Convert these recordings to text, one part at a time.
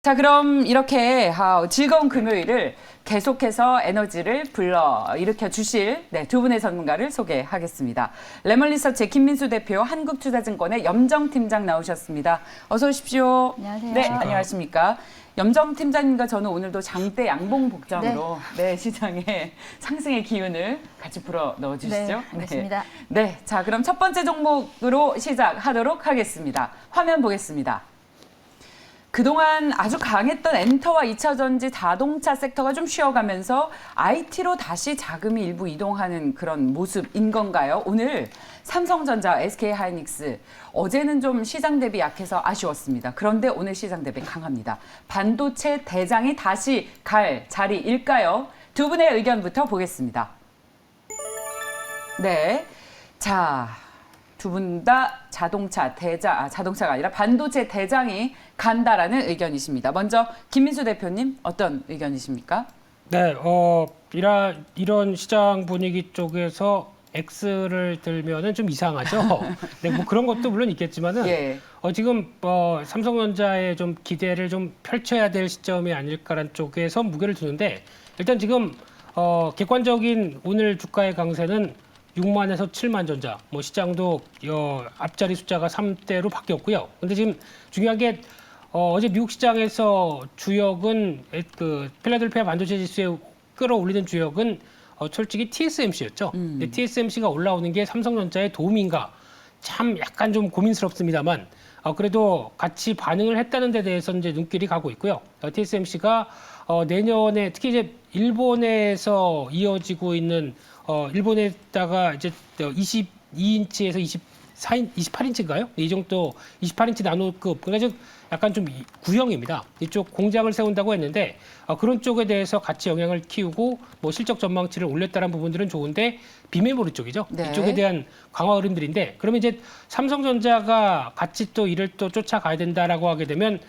자, 그럼 이렇게 즐거운 금요일을 계속해서 에너지를 불러일으켜 주실 두 분의 전문가를 소개하겠습니다. 레몬리서치의 김민수 대표, 한국투자증권의 염정 팀장 나오셨습니다. 어서 오십시오. 안녕하세요. 네, 안녕하십니까. 염정 팀장님과 저는 오늘도 장대 양봉 복장으로 시장의 상승의 기운을 같이 불어 넣어주시죠. 네, 알겠습니다. 네, 자, 그럼 첫 번째 종목으로 시작하도록 하겠습니다. 화면 보겠습니다. 그동안 아주 강했던 엔터와 2차전지 자동차 섹터가 좀 쉬어가면서 IT로 다시 자금이 일부 이동하는 그런 모습인 건가요? 오늘 삼성전자, SK하이닉스 어제는 좀 시장 대비 약해서 아쉬웠습니다. 그런데 오늘 시장 대비 강합니다. 반도체 대장이 다시 갈 자리일까요? 두 분의 의견부터 보겠습니다. 네, 자. 두 분 다 자동차가 아니라 반도체 대장이 간다라는 의견이십니다. 먼저 김민수 대표님 어떤 의견이십니까? 네, 이런 시장 분위기 쪽에서 X를 들면은 좀 이상하죠. 네, 뭐 그런 것도 물론 있겠지만은 지금 삼성전자에 좀 기대를 좀 펼쳐야 될 시점이 아닐까라는 쪽에서 무게를 두는데 일단 지금 객관적인 오늘 주가의 강세는 6만에서 7만 전자, 뭐 시장도 앞자리 숫자가 3대로 바뀌었고요. 근데 지금 중요한 게 어제 미국 시장에서 주역은 그 필라델피아 반도체 지수에 끌어올리는 주역은 솔직히 TSMC였죠. 근데 TSMC가 올라오는 게 삼성전자의 도움인가? 참 약간 좀 고민스럽습니다만 그래도 같이 반응을 했다는 데 대해서 이제 눈길이 가고 있고요. TSMC가 내년에 특히 이제 일본에서 이어지고 있는 일본에다가 이제 22인치에서 28인치인가요? 이 정도 28인치 나노급, 그러니까 약간 좀 구형입니다. 이쪽 공장을 세운다고 했는데 그런 쪽에 대해서 같이 영향을 키우고 뭐 실적 전망치를 올렸다는 부분들은 좋은데 비메모리 쪽이죠. 이쪽에 대한 강화 흐름들인데 그러면 이제 삼성전자가 같이 또 이를 또 쫓아가야 된다라고 하게 되면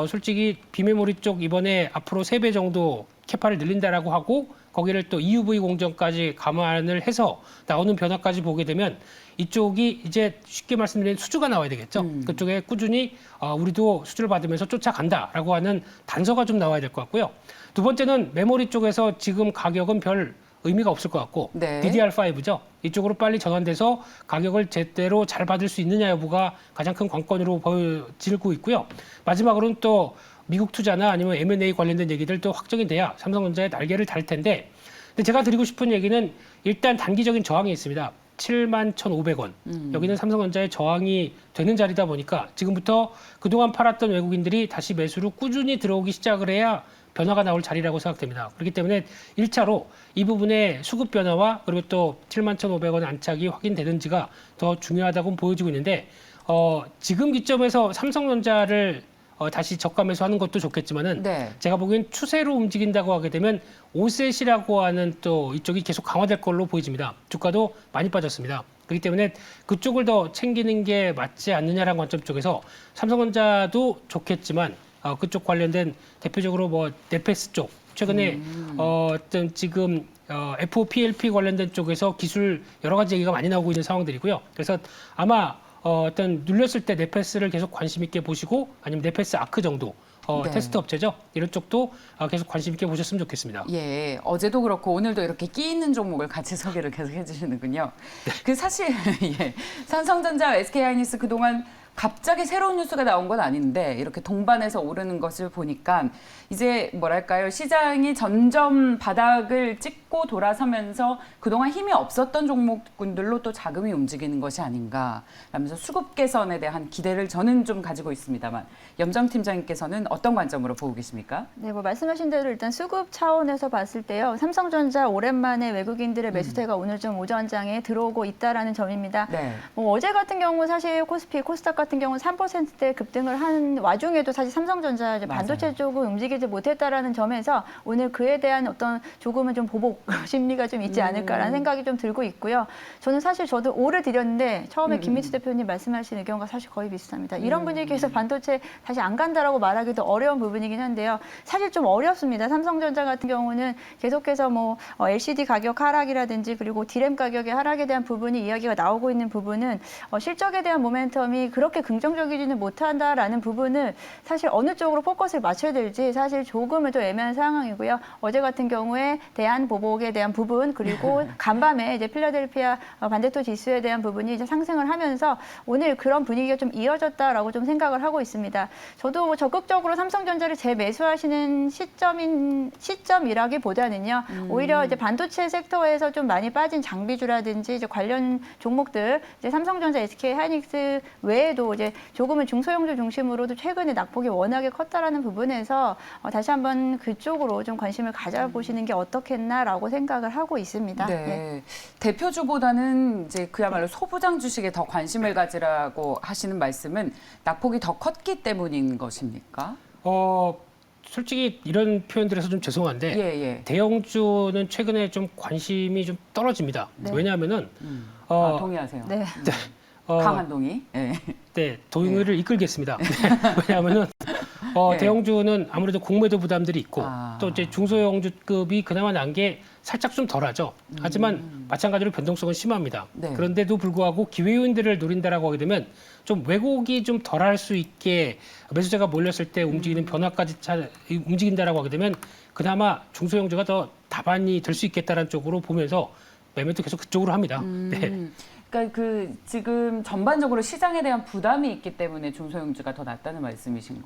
솔직히 비메모리 쪽 이번에 앞으로 3배 정도 캐파를 늘린다라고 하고 거기를 또 EUV 공정까지 감안을 해서 나오는 변화까지 보게 되면 이쪽이 이제 쉽게 말씀드리면 수주가 나와야 되겠죠. 그쪽에 꾸준히 우리도 수주를 받으면서 쫓아간다라고 하는 단서가 좀 나와야 될 것 같고요. 두 번째는 메모리 쪽에서 지금 가격은 별 의미가 없을 것 같고 DDR5죠. 이쪽으로 빨리 전환돼서 가격을 제대로 잘 받을 수 있느냐 여부가 가장 큰 관건으로 보여지고 있고요. 마지막으로는 또 미국 투자나 아니면 M&A 관련된 얘기들도 확정이 돼야 삼성전자의 날개를 달 텐데 근데 제가 드리고 싶은 얘기는 일단 단기적인 저항이 있습니다. 71,500원. 여기는 삼성전자의 저항이 되는 자리다 보니까 지금부터 그동안 팔았던 외국인들이 다시 매수로 꾸준히 들어오기 시작을 해야 변화가 나올 자리라고 생각됩니다. 그렇기 때문에 1차로 이 부분의 수급 변화와 그리고 또 71,500원 안착이 확인되는지가 더 중요하다고 보여지고 있는데 지금 기점에서 삼성전자를 다시 저가 매수하는 것도 좋겠지만은 제가 보기엔 추세로 움직인다고 하게 되면 5셋이라고 하는 또 이쪽이 계속 강화될 걸로 보여집니다. 주가도 많이 빠졌습니다. 그렇기 때문에 그쪽을 더 챙기는 게 맞지 않느냐라는 관점 쪽에서 삼성전자도 좋겠지만 그쪽 관련된 대표적으로 뭐 넷패스 쪽 최근에 어떤 지금 FOPLP 관련된 쪽에서 기술 여러 가지 얘기가 많이 나오고 있는 상황들이고요. 그래서 아마 어떤 눌렸을 때 넷패스를 계속 관심 있게 보시고 아니면 넷패스 아크 정도 테스트 업체죠. 이런 쪽도 계속 관심 있게 보셨으면 좋겠습니다. 예, 어제도 그렇고 오늘도 이렇게 끼 있는 종목을 같이 소개를 계속 해주시는군요. 그 사실 삼성전자, SK하이닉스 그동안 갑자기 새로운 뉴스가 나온 건 아닌데 이렇게 동반해서 오르는 것을 보니까 이제 뭐랄까요, 시장이 점점 바닥을 찍고 돌아서면서 그동안 힘이 없었던 종목군들로 또 자금이 움직이는 것이 아닌가 라면서 수급 개선에 대한 기대를 저는 좀 가지고 있습니다만 염정 팀장님께서는 어떤 관점으로 보고 계십니까? 네, 뭐 말씀하신 대로 일단 수급 차원에서 봤을 때요. 삼성전자 오랜만에 외국인들의 매수세가 오늘 좀 오전장에 들어오고 있다라는 점입니다. 뭐 어제 같은 경우 사실 코스피, 코스닥 같은 경우는 3%대 급등을 한 와중에도 사실 삼성전자 반도체 쪽은 움직이지 못했다라는 점에서 오늘 그에 대한 어떤 조금은 좀 보복 심리가 좀 있지 않을까라는 생각이 좀 들고 있고요. 저는 사실 저도 오를 드렸는데 처음에 김민수 대표님 말씀하신 의견과 사실 거의 비슷합니다. 이런 분위기에서 반도체 다시 안 간다라고 말하기도 어려운 부분이긴 한데요. 사실 좀 어렵습니다. 삼성전자 같은 경우는 계속해서 뭐 LCD 가격 하락이라든지 그리고 D램 가격의 하락에 대한 부분이 이야기가 나오고 있는 부분은 실적에 대한 모멘텀이 그렇게 그렇게 긍정적이지는 못한다라는 부분을 사실 어느 쪽으로 포커스를 맞춰야 될지 사실 조금은 좀 애매한 상황이고요. 어제 같은 경우에 대한보복에 대한 부분 그리고 간밤에 이제 필라델피아 반대토 지수에 대한 부분이 이제 상승을 하면서 오늘 그런 분위기가 좀 이어졌다라고 좀 생각을 하고 있습니다. 저도 뭐 적극적으로 삼성전자를 재매수하시는 시점이라기보다는요. 오히려 이제 반도체 섹터에서 좀 많이 빠진 장비주라든지 이제 관련 종목들, 이제 삼성전자, SK 하이닉스 외에도 이제 조금은 중소형주 중심으로도 최근에 낙폭이 워낙에 컸다라는 부분에서 다시 한번 그쪽으로 좀 관심을 가져보시는 게 어떻겠나라고 생각을 하고 있습니다. 네. 네. 대표주보다는 이제 그야말로 소부장 주식에 더 관심을 가지라고 하시는 말씀은 낙폭이 더 컸기 때문인 것입니까? 솔직히 이런 표현들에서 좀 죄송한데 예. 대형주는 최근에 좀 관심이 좀 떨어집니다. 네. 왜냐하면은 동의하세요. 네. 강한 동의. 네, 동의를 이끌겠습니다. 왜냐하면은 네. 대형주는 아무래도 공매도 부담들이 있고 또 이제 중소형주급이 그나마 난 게 살짝 좀 덜하죠. 하지만 마찬가지로 변동성은 심합니다. 네. 그런데도 불구하고 기회 요인들을 노린다라고 하게 되면 좀 왜곡이 좀 덜할 수 있게 매수자가 몰렸을 때 움직이는 변화까지 움직인다라고 하게 되면 그나마 중소형주가 더 답안이 될 수 있겠다는 쪽으로 보면서 매매도 계속 그쪽으로 합니다. 네. 그러니까 그 지금 전반적으로 시장에 대한 부담이 있기 때문에 중소형주가 더 낫다는 말씀이신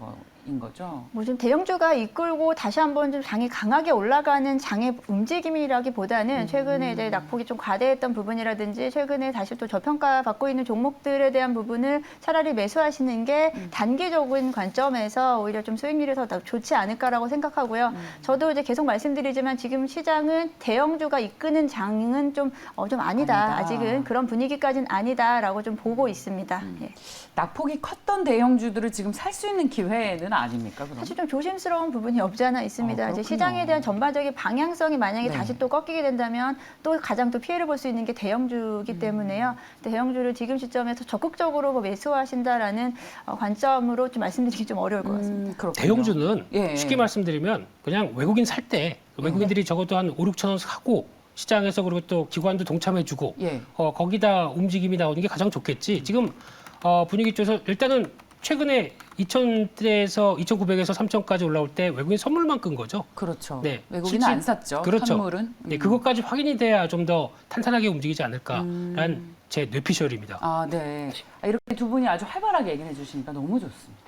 거죠? 뭐 좀 대형주가 이끌고 다시 한번 좀 장이 강하게 올라가는 장의 움직임이라기보다는 최근에 이제 낙폭이 좀 과대했던 부분이라든지 최근에 다시 또 저평가 받고 있는 종목들에 대한 부분을 차라리 매수하시는 게 단기적인 관점에서 오히려 좀 수익률이 더 좋지 않을까라고 생각하고요. 저도 이제 계속 말씀드리지만 지금 시장은 대형주가 이끄는 장은 좀 아니다. 아직은 그런 분위기까지는 아니다라고 좀 보고 있습니다. 예. 낙폭이 컸던 대형주들을 지금 살 수 있는 기회는 아닙니까? 그럼? 사실 좀 조심스러운 부분이 없지 않아 있습니다. 이제 시장에 대한 전반적인 방향성이 만약에 다시 또 꺾이게 된다면 또 가장 또 피해를 볼 수 있는 게 대형주이기 때문에요. 대형주를 지금 시점에서 적극적으로 뭐 매수하신다라는 관점으로 좀 말씀드리기 좀 어려울 것 같습니다. 대형주는 쉽게 말씀드리면 그냥 외국인 살 때 외국인들이 적어도 한 5, 6천 원 사고 시장에서 그리고 또 기관도 동참해주고 거기다 움직임이 나오는 게 가장 좋겠지. 지금 분위기 쪽에서 일단은 최근에 2,000대에서 2,900에서 3,000까지 올라올 때 외국인 선물만 끈 거죠. 그렇죠. 네. 외국인은 안 샀죠. 그렇죠. 선물은. 네, 그것까지 확인이 돼야 좀 더 탄탄하게 움직이지 않을까라는 제 뇌피셜입니다. 네. 이렇게 두 분이 아주 활발하게 얘기해 주시니까 너무 좋습니다.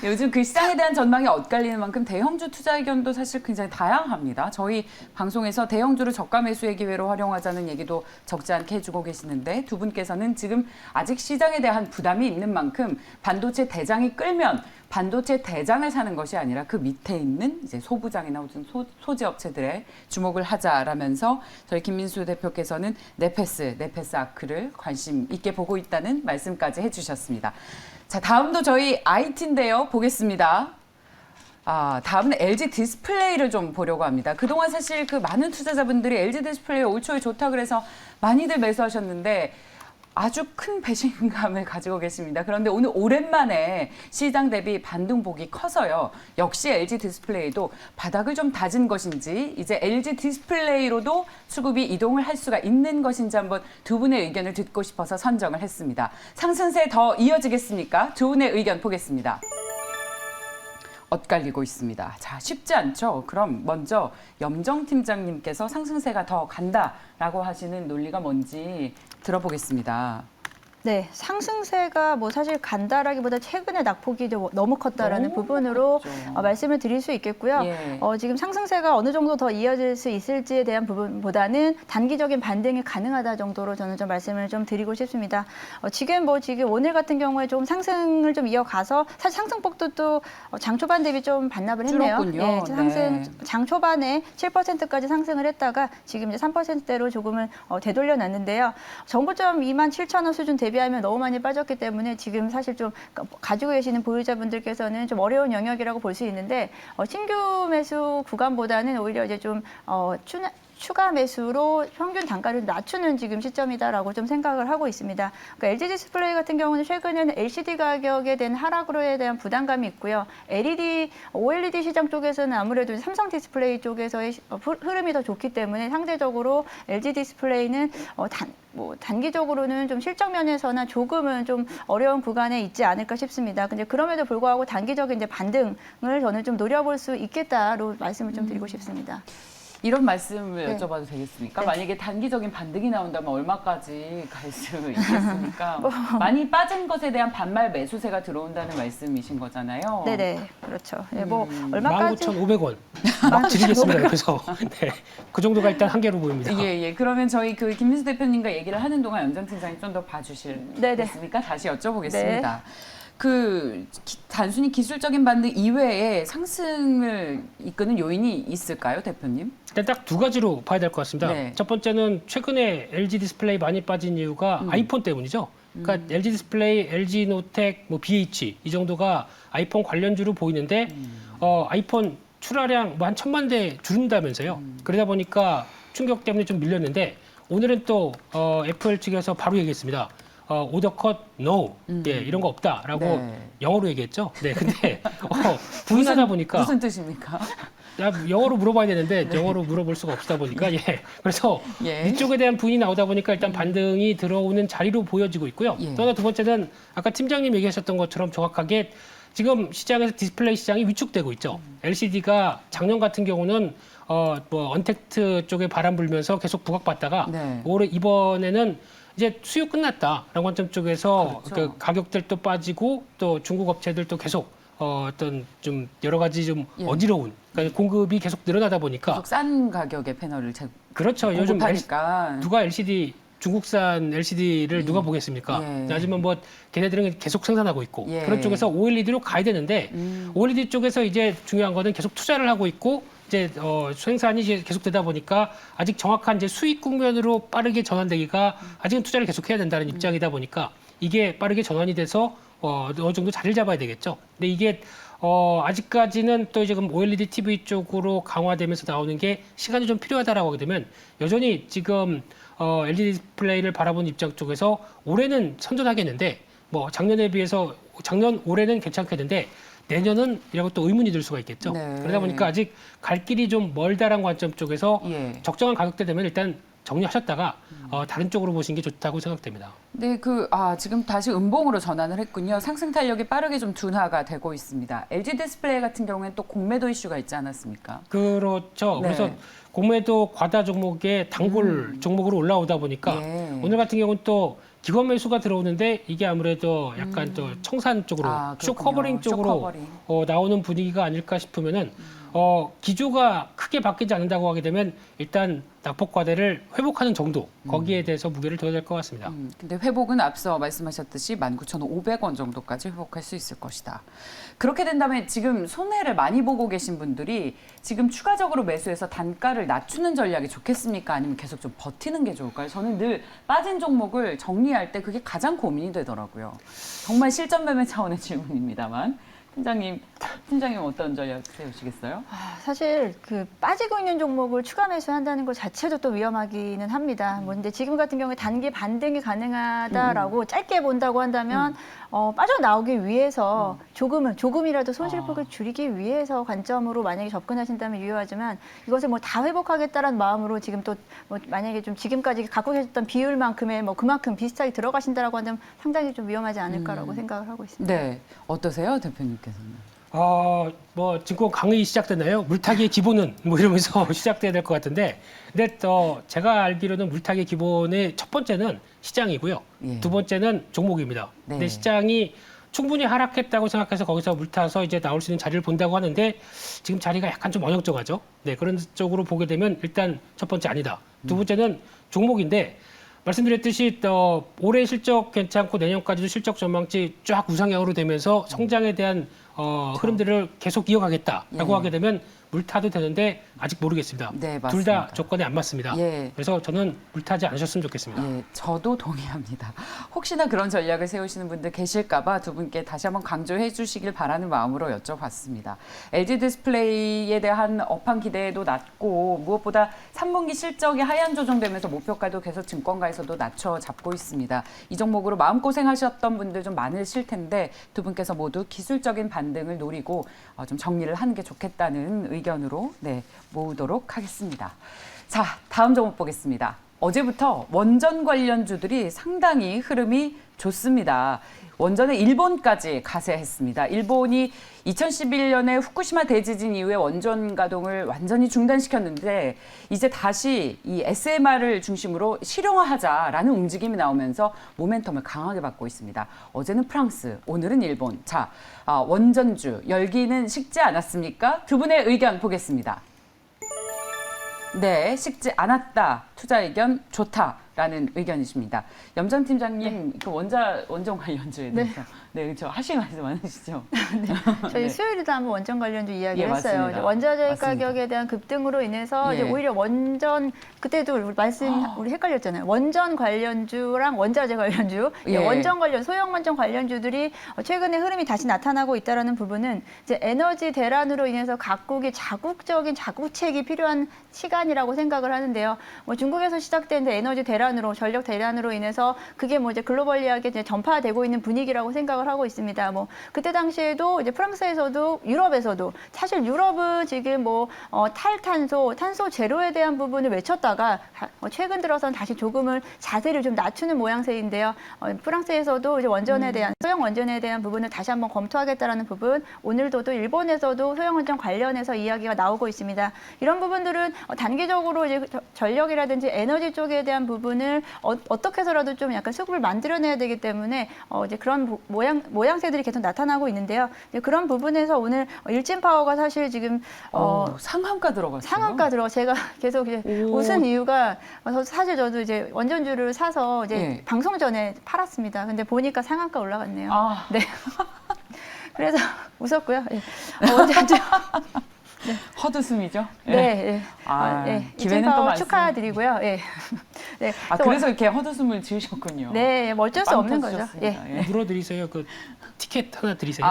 요즘 그 시장에 대한 전망이 엇갈리는 만큼 대형주 투자 의견도 사실 굉장히 다양합니다. 저희 방송에서 대형주를 저가 매수의 기회로 활용하자는 얘기도 적지 않게 해주고 계시는데 두 분께서는 지금 아직 시장에 대한 부담이 있는 만큼 반도체 대장이 끌면 반도체 대장을 사는 것이 아니라 그 밑에 있는 이제 소부장이나 소재 업체들에 주목을 하자라면서 저희 김민수 대표께서는 네페스 아크를 관심 있게 보고 있다는 말씀까지 해주셨습니다. 자, 다음도 저희 IT인데요. 보겠습니다. 다음은 LG 디스플레이를 좀 보려고 합니다. 그동안 사실 그 많은 투자자분들이 LG 디스플레이 올 초에 좋다 그래서 많이들 매수하셨는데 아주 큰 배신감을 가지고 계십니다. 그런데 오늘 오랜만에 시장 대비 반등폭이 커서요. 역시 LG 디스플레이도 바닥을 좀 다진 것인지 이제 LG 디스플레이로도 수급이 이동을 할 수가 있는 것인지 한번 두 분의 의견을 듣고 싶어서 선정을 했습니다. 상승세 더 이어지겠습니까? 두 분의 의견 보겠습니다. 엇갈리고 있습니다. 자, 쉽지 않죠. 그럼 먼저 염정 팀장님께서 상승세가 더 간다라고 하시는 논리가 뭔지 들어보겠습니다. 네, 상승세가 뭐 사실 간다라기보다 최근에 낙폭이 너무 컸다라는 부분으로 말씀을 드릴 수 있겠고요. 지금 상승세가 어느 정도 더 이어질 수 있을지에 대한 부분보다는 단기적인 반등이 가능하다 정도로 저는 좀 말씀을 좀 드리고 싶습니다. 지금 오늘 같은 경우에 좀 상승을 좀 이어가서 사실 상승폭도 또 장 초반 대비 좀 반납을 했네요. 줄었군요. 장 초반에 7%까지 상승을 했다가 지금 이제 3%대로 조금은 되돌려놨는데요. 정고점 27,000원 수준 대비하면 너무 많이 빠졌기 때문에 지금 사실 좀 가지고 계시는 보유자분들께서는 좀 어려운 영역이라고 볼 수 있는데 신규 매수 구간보다는 오히려 이제 좀 추가 매수로 평균 단가를 낮추는 지금 시점이다라고 좀 생각을 하고 있습니다. 그러니까 LG 디스플레이 같은 경우는 최근에는 LCD 가격에 대한 하락으로에 대한 부담감이 있고요. OLED 시장 쪽에서는 아무래도 삼성 디스플레이 쪽에서의 흐름이 더 좋기 때문에 상대적으로 LG 디스플레이는 단기적으로는 좀 실적 면에서나 조금은 좀 어려운 구간에 있지 않을까 싶습니다. 근데 그럼에도 불구하고 단기적인 이제 반등을 저는 좀 노려볼 수 있겠다로 말씀을 좀 드리고 싶습니다. 이런 말씀을 네. 여쭤봐도 되겠습니까? 네. 만약에 단기적인 반등이 나온다면 얼마까지 갈 수 있겠습니까? 많이 빠진 것에 대한 반말 매수세가 들어온다는 말씀이신 거잖아요. 네네, 그렇죠. 네, 뭐 얼마까지? 19,500원 막 드리겠습니다. 그래서 네, 그 정도가 일단 한계로 보입니다. 예. 그러면 저희 그 김민수 대표님과 얘기를 하는 동안 연장 팀장님 좀 더 봐주시겠습니까? 다시 여쭤보겠습니다. 네. 단순히 기술적인 반등 이외에 상승을 이끄는 요인이 있을까요, 대표님? 일단 딱 두 가지로 봐야 될 것 같습니다. 네. 첫 번째는 최근에 LG 디스플레이 많이 빠진 이유가 아이폰 때문이죠. 그러니까 LG 디스플레이, LG 노텍, BH 이 정도가 아이폰 관련주로 보이는데 아이폰 출하량 한 1,000만 대 줄인다면서요. 그러다 보니까 충격 때문에 좀 밀렸는데 오늘은 또 애플 측에서 바로 얘기했습니다. 오더 컷 no 예, 이런 거 없다라고 네. 영어로 얘기했죠. 네, 근데 부인하다 보니까 무슨 뜻입니까? 영어로 물어봐야 되는데 영어로 물어볼 수가 없다 보니까 그래서 이쪽에 대한 부인이 나오다 보니까 일단 반등이 들어오는 자리로 보여지고 있고요. 또 하나 두 번째는 아까 팀장님 얘기하셨던 것처럼 정확하게 지금 시장에서 디스플레이 시장이 위축되고 있죠. LCD가 작년 같은 경우는 언택트 쪽에 바람 불면서 계속 부각받다가 올해 이번에는 이제 수요 끝났다라는 관점 쪽에서 그렇죠. 그 가격들도 빠지고 또 중국 업체들도 계속 어떤 좀 여러 가지 좀 어지러운 그러니까 공급이 계속 늘어나다 보니까 계속 싼 가격의 패널을 그렇죠. 요즘 공급하니까 누가 LCD 중국산 LCD를 누가 보겠습니까? 하지만 걔네들은 계속 생산하고 있고 그런 쪽에서 OLED로 가야 되는데 OLED 쪽에서 이제 중요한 거는 계속 투자를 하고 있고 이제 생산이 이제 계속되다 보니까 아직 정확한 이제 수익 국면으로 빠르게 전환되기가 아직은 투자를 계속해야 된다는 입장이다 보니까 이게 빠르게 전환이 돼서 어느 정도 자리를 잡아야 되겠죠. 근데 이게 아직까지는 또 지금 OLED TV 쪽으로 강화되면서 나오는 게 시간이 좀 필요하다라고 하게 되면 여전히 지금 LG 디스플레이를 바라보는 입장 쪽에서 올해는 선전하겠는데 작년에 비해서 올해는 괜찮겠는데 내년은 이라고 또 의문이 들 수가 있겠죠. 그러다 보니까 아직 갈 길이 좀 멀다라는 관점 쪽에서 적정한 가격대 되면 일단 정리하셨다가 다른 쪽으로 보시는 게 좋다고 생각됩니다. 네, 지금 다시 음봉으로 전환을 했군요. 상승 탄력이 빠르게 좀 둔화가 되고 있습니다. LG 디스플레이 같은 경우에는 또 공매도 이슈가 있지 않았습니까? 그렇죠. 그래서 공매도 과다 종목의 단골 종목으로 올라오다 보니까 오늘 같은 경우는 또 기관 매수가 들어오는데 이게 아무래도 약간 또 청산 쪽으로 쇼 커버링 쪽으로 나오는 분위기가 아닐까 싶으면은 기조가 크게 바뀌지 않는다고 하게 되면 일단 낙폭 과대를 회복하는 정도 거기에 대해서 무게를 둬야 될 것 같습니다. 근데 회복은 앞서 말씀하셨듯이 19,500원 정도까지 회복할 수 있을 것이다. 그렇게 된다면 지금 손해를 많이 보고 계신 분들이 지금 추가적으로 매수해서 단가를 낮추는 전략이 좋겠습니까? 아니면 계속 좀 버티는 게 좋을까요? 저는 늘 빠진 종목을 정리할 때 그게 가장 고민이 되더라고요. 정말 실전 매매 차원의 질문입니다만. 팀장님 어떤 전략 세우시겠어요? 사실 빠지고 있는 종목을 추가 매수한다는 것 자체도 또 위험하기는 합니다. 근데 지금 같은 경우에 단기 반등이 가능하다라고 짧게 본다고 한다면 빠져나오기 위해서 조금이라도 손실폭을 줄이기 위해서 관점으로 만약에 접근하신다면 유효하지만 이것을 다 회복하겠다라는 마음으로 지금 또 만약에 좀 지금까지 갖고 계셨던 비율만큼의 그만큼 비슷하게 들어가신다라고 한다면 상당히 좀 위험하지 않을까라고 생각을 하고 있습니다. 네, 어떠세요, 대표님께서는? 증권 강의 시작됐나요? 물타기의 기본은 이러면서 시작돼야 될 것 같은데, 근데 제가 알기로는 물타기의 기본의 첫 번째는 시장이고요. 두 번째는 종목입니다. 근데 시장이 충분히 하락했다고 생각해서 거기서 물타서 이제 나올 수 있는 자리를 본다고 하는데 지금 자리가 약간 좀 어정쩡하죠. 네, 그런 쪽으로 보게 되면 일단 첫 번째 아니다. 두 번째는 종목인데 말씀드렸듯이 올해 실적 괜찮고 내년까지도 실적 전망치 쫙 우상향으로 되면서 성장에 대한 흐름들을 계속 이어가겠다라고 하게 되면 물 타도 되는데 아직 모르겠습니다. 네, 맞습니다. 둘 다 조건에 안 맞습니다. 예. 그래서 저는 물 타지 않으셨으면 좋겠습니다. 예, 저도 동의합니다. 혹시나 그런 전략을 세우시는 분들 계실까 봐 두 분께 다시 한번 강조해 주시길 바라는 마음으로 여쭤봤습니다. LG 디스플레이에 대한 업황 기대도 낮고 무엇보다 3분기 실적이 하향 조정되면서 목표가도 계속 증권가에서도 낮춰 잡고 있습니다. 이 종목으로 마음고생하셨던 분들 좀 많으실 텐데 두 분께서 모두 기술적인 반등을 노리고 좀 정리를 하는 게 좋겠다는 의견으로 모으도록 하겠습니다. 자, 다음 종목 보겠습니다. 어제부터 원전 관련주들이 상당히 흐름이 좋습니다. 원전의 일본까지 가세했습니다. 일본이 2011년에 후쿠시마 대지진 이후에 원전 가동을 완전히 중단시켰는데 이제 다시 이 SMR을 중심으로 실용화하자라는 움직임이 나오면서 모멘텀을 강하게 받고 있습니다. 어제는 프랑스, 오늘은 일본. 자, 원전주 열기는 식지 않았습니까? 두 분의 의견 보겠습니다. 네, 식지 않았다. 투자 의견 좋다라는 의견이십니다. 염전 팀장님, 그 원전 관련주에 대해서 그렇죠. 하실 말씀 많으시죠? 저희 수요일에도 한번 원전 관련주 이야기를 했어요. 맞습니다. 원자재 맞습니다. 가격에 대한 급등으로 인해서 이제 오히려 원전 그때도 우리 헷갈렸잖아요. 원전 관련주랑 원자재 관련주, 원전 관련 소형 원전 관련주들이 최근에 흐름이 다시 나타나고 있다라는 부분은 이제 에너지 대란으로 인해서 각국이 자국적인 자구책이 필요한 시간이라고 생각을 하는데요. 뭐 중국에서 시작된 에너지 대란으로 전력 대란으로 인해서 그게 뭐 이제 글로벌리하게 이제 전파되고 있는 분위기라고 생각을 하고 있습니다. 뭐 그때 당시에도 이제 프랑스에서도 유럽에서도 사실 유럽은 지금 뭐 탈탄소, 탄소 제로에 대한 부분을 외쳤다가 최근 들어서는 다시 조금은 자세를 좀 낮추는 모양새인데요. 프랑스에서도 이제 원전에 대한 소형 원전에 대한 부분을 다시 한번 검토하겠다라는 부분, 오늘도 또 일본에서도 소형 원전 관련해서 이야기가 나오고 있습니다. 이런 부분들은 단기적으로 이제 전력이라든지 에너지 쪽에 대한 부분을 어떻게 해서라도 좀 약간 수급을 만들어내야 되기 때문에 이제 그런 모양새들이 계속 나타나고 있는데요. 그런 부분에서 오늘 일진파워가 사실 지금 상한가 들어갔어요. 상한가 제가 계속 이제 웃은 이유가 사실 저도 이제 원전주를 사서 이제 방송 전에 팔았습니다. 근데 보니까 상한가 올라갔네요. 네. 그래서 웃었고요. 원전주. 헛웃음이죠? 기회는 또 축하드리고요. 그래서 이렇게 헛웃음을 지으셨군요. 네, 어쩔 수 없는 거죠. 물어드리세요. 그 티켓 하나 드리세요.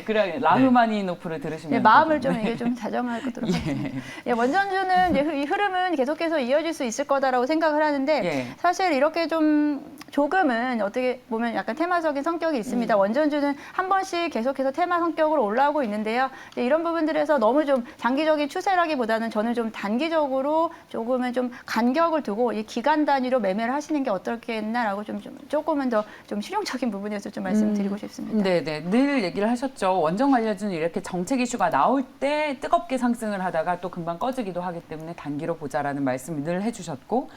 그래 라흐마니노프를 들으시면 마음을 좀 이게 좀 다정하도록 하겠습니다. 원전주는 이제 이 흐름은 계속해서 이어질 수 있을 거다라고 생각을 하는데 사실 이렇게 좀 조금은 어떻게 보면 약간 테마적인 성격이 있습니다. 원전주는 한 번씩 계속해서 테마 성격으로 올라오고 있는데요. 이런 부분들에서 너무 좀 장기적인 추세라기보다는 저는 좀 단기적으로 조금은 좀 간격을 두고 이 기간 단위로 매매를 하시는 게 어떻겠나라고 조금은 더 좀 실용적인 부분에서 좀 말씀드리고 싶습니다. 네네, 늘 얘기를 하셨죠. 원전 관련주는 이렇게 정책 이슈가 나올 때 뜨겁게 상승을 하다가 또 금방 꺼지기도 하기 때문에 단기로 보자라는 말씀을 늘 해주셨고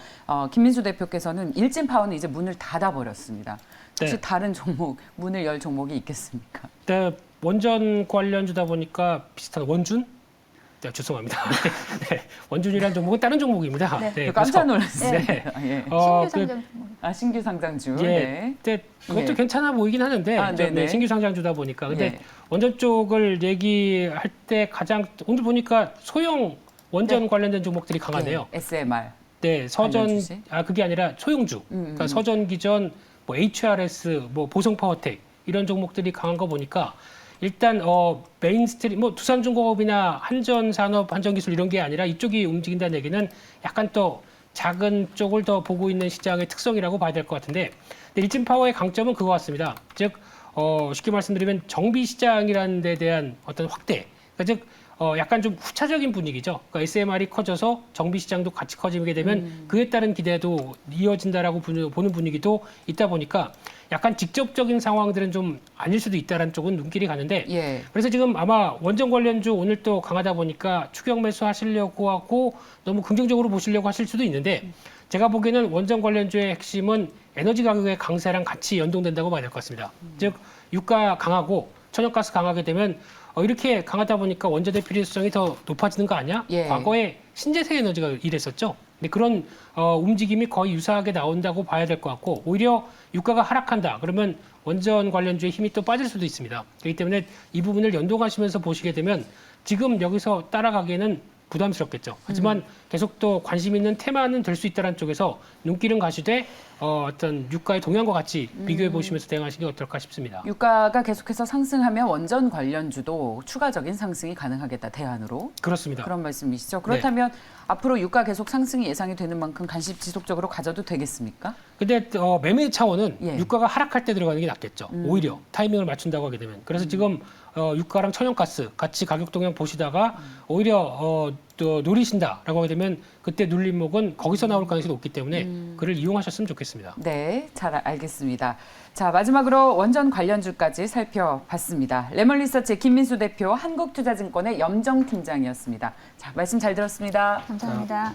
김민수 대표께서는 일진파워는 이제 문을 닫아버렸습니다. 혹시 다른 종목, 문을 열 종목이 있겠습니까? 네, 원전 관련주다 보니까 비슷한 원준? 네, 죄송합니다. 원준이라는 종목은 다른 종목입니다. 깜짝 놀랐어요. 신규 상장 신규 상장주. 그것도 괜찮아 보이긴 하는데 신규 상장주다 보니까. 근데 원전 쪽을 얘기할 때 가장 오늘 보니까 소형 원전 관련된 종목들이 강하네요. SMR. 네, 그게 아니라 소형주. 그러니까 서전기전, 뭐 HRS, 뭐 보성파워텍 이런 종목들이 강한 거 보니까. 일단 메인스트림, 뭐 두산중공업이나 한전산업, 한전기술 이런 게 아니라 이쪽이 움직인다는 얘기는 약간 또 작은 쪽을 더 보고 있는 시장의 특성이라고 봐야 될 것 같은데, 일진파워의 강점은 그거 같습니다. 즉 쉽게 말씀드리면 정비 시장이라는 데 대한 어떤 확대, 그러니까 즉 약간 좀 후차적인 분위기죠. 그러니까 SMR이 커져서 정비 시장도 같이 커지게 되면 그에 따른 기대도 이어진다라고 보는 분위기도 있다 보니까 약간 직접적인 상황들은 좀 아닐 수도 있다라는 쪽은 눈길이 가는데 그래서 지금 아마 원전 관련주 오늘 또 강하다 보니까 추격 매수 하시려고 하고 너무 긍정적으로 보시려고 하실 수도 있는데 제가 보기에는 원전 관련주의 핵심은 에너지 가격의 강세랑 같이 연동된다고 봐야 될 것 같습니다. 즉 유가 강하고 천연가스 강하게 되면 이렇게 강하다 보니까 원자재 필요성이 더 높아지는 거 아니야? 과거에 신재생 에너지가 이랬었죠. 근데 그런 움직임이 거의 유사하게 나온다고 봐야 될 것 같고 오히려 유가가 하락한다. 그러면 원전 관련주의 힘이 또 빠질 수도 있습니다. 그렇기 때문에 이 부분을 연동하시면서 보시게 되면 지금 여기서 따라가기에는 부담스럽겠죠. 하지만 계속 또 관심 있는 테마는 될 수 있다는 쪽에서 눈길은 가시되 어떤 유가의 동향과 같이 비교해 보시면서 대응하시는 게 어떨까 싶습니다. 유가가 계속해서 상승하면 원전 관련주도 추가적인 상승이 가능하겠다, 대안으로. 그렇습니다. 그런 말씀이시죠. 그렇다면 앞으로 유가 계속 상승이 예상이 되는 만큼 관심 지속적으로 가져도 되겠습니까? 근데 매매 차원은 유가가 하락할 때 들어가는 게 낫겠죠. 오히려 타이밍을 맞춘다고 하게 되면. 그래서 지금 유가랑 천연가스 같이 가격 동향 보시다가 오히려 또 노리신다라고 하게 되면 그때 눌림목은 거기서 나올 가능성이 높기 때문에 그를 이용하셨으면 좋겠습니다. 네, 잘 알겠습니다. 자, 마지막으로 원전 관련주까지 살펴봤습니다. 레몬리서치 김민수 대표, 한국투자증권의 염정 팀장이었습니다. 자, 말씀 잘 들었습니다. 감사합니다.